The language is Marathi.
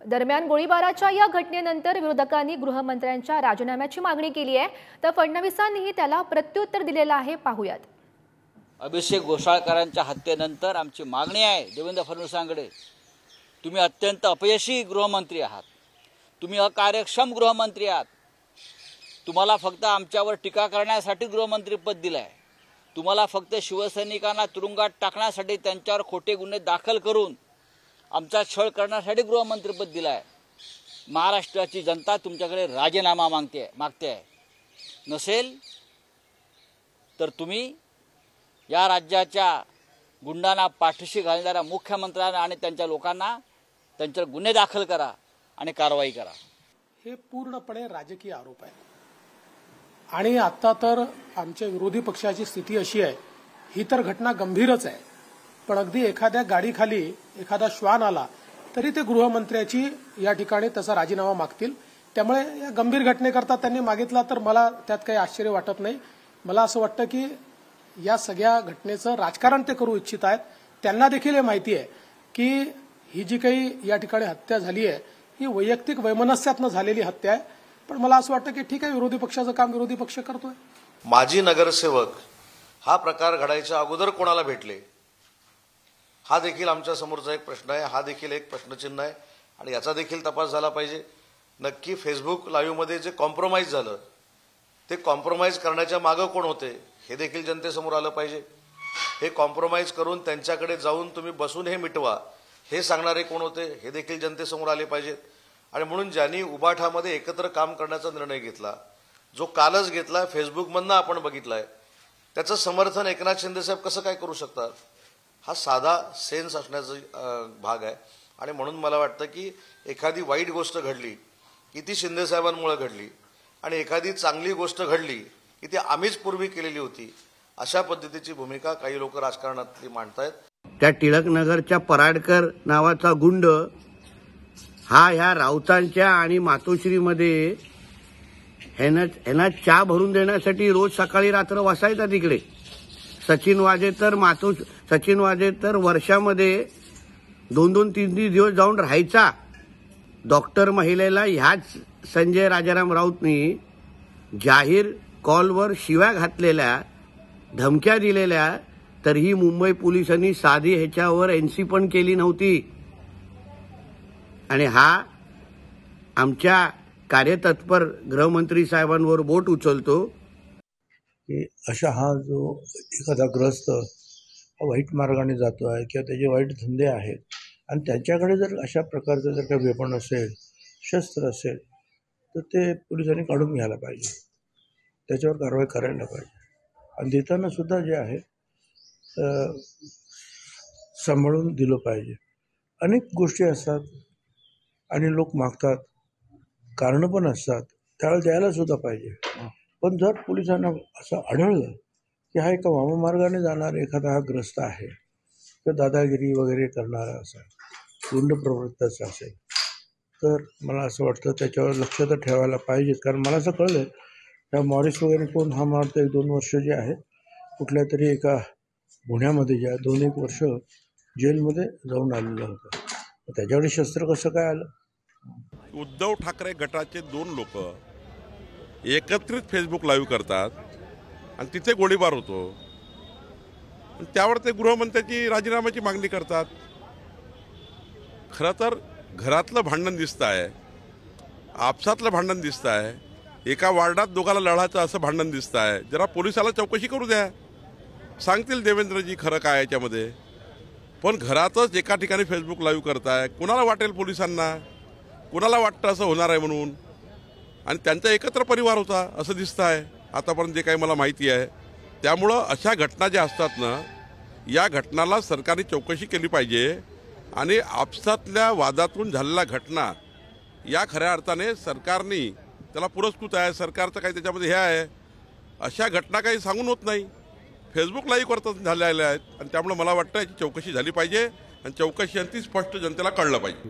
दरम्यान गोळीबाराच्या या घटनेनंतर विरोधकांनी गृहमंत्र्यांच्या राजीनाम्याची मागणी केली आहे, तर फडणवीसांनीही त्याला प्रत्युत्तर दिलेलं आहे. पाहूयात. अभिषेक घोसाळकरांच्या हत्येनंतर आमची मागणी आहे देवेंद्र फडणवीसांकडे, तुम्ही अत्यंत अपयशी गृहमंत्री आहात, तुम्ही अकार्यक्षम गृहमंत्री आहात. तुम्हाला फक्त आमच्यावर टीका करण्यासाठी गृहमंत्रीपद दिलं आहे. तुम्हाला फक्त शिवसैनिकांना तुरुंगात टाकण्यासाठी, त्यांच्यावर खोटे गुन्हे दाखल करून आमचा छळ करण्यासाठी गृहमंत्रीपद दिलं आहे. महाराष्ट्राची जनता तुमच्याकडे राजीनामा मागते आहे. नसेल तर तुम्ही या राज्याच्या गुंडांना पाठीशी घालणाऱ्या मुख्यमंत्र्यांना आणि त्यांच्या लोकांना त्यांच्यावर गुन्हे दाखल करा आणि कारवाई करा. हे पूर्णपणे राजकीय आरोप आहे. आणि आता तर आमच्या विरोधी पक्षाची स्थिती अशी आहे, ही तर घटना गंभीरच आहे, पण अगदी एखाद्या गाडीखाली एखादा श्वान आला तरी ते गृहमंत्र्याची या ठिकाणी तसा राजीनामा मागतील. त्यामुळे या गंभीर घटनेकरता त्यांनी मागितला तर मला त्यात काही आश्चर्य वाटत नाही. मला असं वाटतं की या सगळ्या घटनेचं राजकारण ते करू इच्छित आहेत. त्यांना देखील हे माहिती आहे की ही जी काही या ठिकाणी हत्या झाली आहे ही वैयक्तिक वैमनस्यातनं झालेली हत्या आहे. पण मला असं वाटतं की ठीक आहे, विरोधी पक्षाचं काम विरोधी पक्ष करतोय. माजी नगरसेवक हा प्रकार घडायच्या अगोदर कोणाला भेटले, हा देखील आमच्या समोरचा एक प्रश्न आहे. हा देखील एक प्रश्नचिन्ह आहे आणि याचा देखील तपास झाला पाहिजे. नक्की फेसबुक लाईव्हमध्ये जे कॉम्प्रोमाइज झालं, ते कॉम्प्रोमाइज करण्याच्या मागं कोण होते हे देखील जनतेसमोर आलं पाहिजे. हे कॉम्प्रोमाइज करून त्यांच्याकडे जाऊन तुम्ही बसून हे मिटवा हे सांगणारे कोण होते हे देखील जनतेसमोर आले पाहिजेत. आणि म्हणून ज्यांनी उबाठामध्ये एकत्र काम करण्याचा निर्णय घेतला, जो कालच घेतला, फेसबुकमधनं आपण बघितलाय, त्याचं समर्थन एकनाथ शिंदेसाहेब कसं काय करू शकतात, हा साधा सेन्स असण्याचा भाग आहे. आणि म्हणून मला वाटतं की एखादी वाईट गोष्ट घडली की ती शिंदेसाहेबांमुळे घडली आणि एखादी चांगली गोष्ट घडली की ती आम्हीच पूर्वी केलेली होती, अशा पद्धतीची भूमिका काही लोक राजकारणातली मांडतायत. त्या टिळकनगरच्या पराडकर नावाचा गुंड हा ह्या राऊतांच्या आणि मातोश्रीमध्ये ह्यांना चहा भरून देण्यासाठी रोज सकाळी रात्र बसायचा तिकडे. सचिन वाजे तर वर्षामध्ये 2-2, 3-3 दिवस जाऊन राहायचा. डॉक्टर महिलेला ह्याच संजय राजाराम राऊतनी जाहीर कॉलवर शिव्या घातलेल्या, धमक्या दिलेल्या, तरीही मुंबई पोलिसांनी साधी ह्याच्यावर एनसी पण केली नव्हती. आणि हा आमच्या कार्यतत्पर गृहमंत्री साहेबांवर बोट उचलतो की अशा हा जो एखादा ग्रस्त वाईट मार्गाने जातो आहे किंवा त्याचे वाईट धंदे आहेत आणि त्यांच्याकडे जर अशा प्रकारचं जर काही वेपन असेल, शस्त्र असेल, तर ते पोलिसांनी काढून घ्यायला पाहिजे, त्याच्यावर कारवाई करायला पाहिजे. आणि देताना सुद्धा जे आहे सांभाळून दिलं पाहिजे. अनेक गोष्टी असतात आणि लोक मागतात, कारणं पण असतात, त्यावेळेला द्यायला सुद्धा पाहिजे. पण जर पोलिसांना असं आढळलं की हा एका वाममार्गाने जाणारा एखादा हा ग्रस्त आहे किंवा दादागिरी वगैरे करणारा असा गुंड प्रवृत्तीचा असेल, तर मला असं वाटतं त्याच्यावर लक्ष तर ठेवायला पाहिजेत. कारण मला असं कळलं त्या मॉरिस वगैरे कोण हा मारतो 1-2 वर्ष जे आहे कुठल्या तरी एका गुन्ह्यामध्ये जे 2-1 वर्ष जेलमध्ये जाऊन आलेलं होतं. त्याच्याकडे शस्त्र कसं काय आलं? उद्धव ठाकरे गटाचे 2 लोक एकत्रित फेसबुक लाईव्ह करतात आणि तिथे गोळीबार होतो. त्यावर ते गृहमंत्र्याची राजीनाम्याची मागणी करतात. खरं तर घरातलं भांडण दिसतं आहे, आपसातलं भांडण दिसतं आहे, एका वार्डात दोघाला लढायचं असं भांडण दिसतं आहे. जरा पोलिसाला चौकशी करू द्या, सांगतील देवेंद्रजी खरं काय याच्यामध्ये. पण घरातच एका ठिकाणी फेसबुक लाईव्ह करताय, कुणाला वाटेल पोलिसांना, कुणाला वाटतं असं होणार आहे म्हणून. आणि त्यांचा एकत्र परिवार होता असं दिसतं आहे आतापर्यंत जे काही मला माहिती आहे. त्यामुळं अशा घटना ज्या असतात ना, या घटनाला सरकारने चौकशी केली पाहिजे आणि आपसातल्या वादातून झालेल्या घटना या खऱ्या अर्थाने सरकारने त्याला पुरस्कृत आहे, सरकारचं काही त्याच्यामध्ये हे आहे. अशा घटना काही सांगून होत नाही, फेसबुक लाईव्ह करतात झालेल्या आहेत. आणि त्यामुळे मला वाटतं याची चौकशी झाली पाहिजे आणि चौकशी अंती स्पष्ट जनतेला कळलं पाहिजे.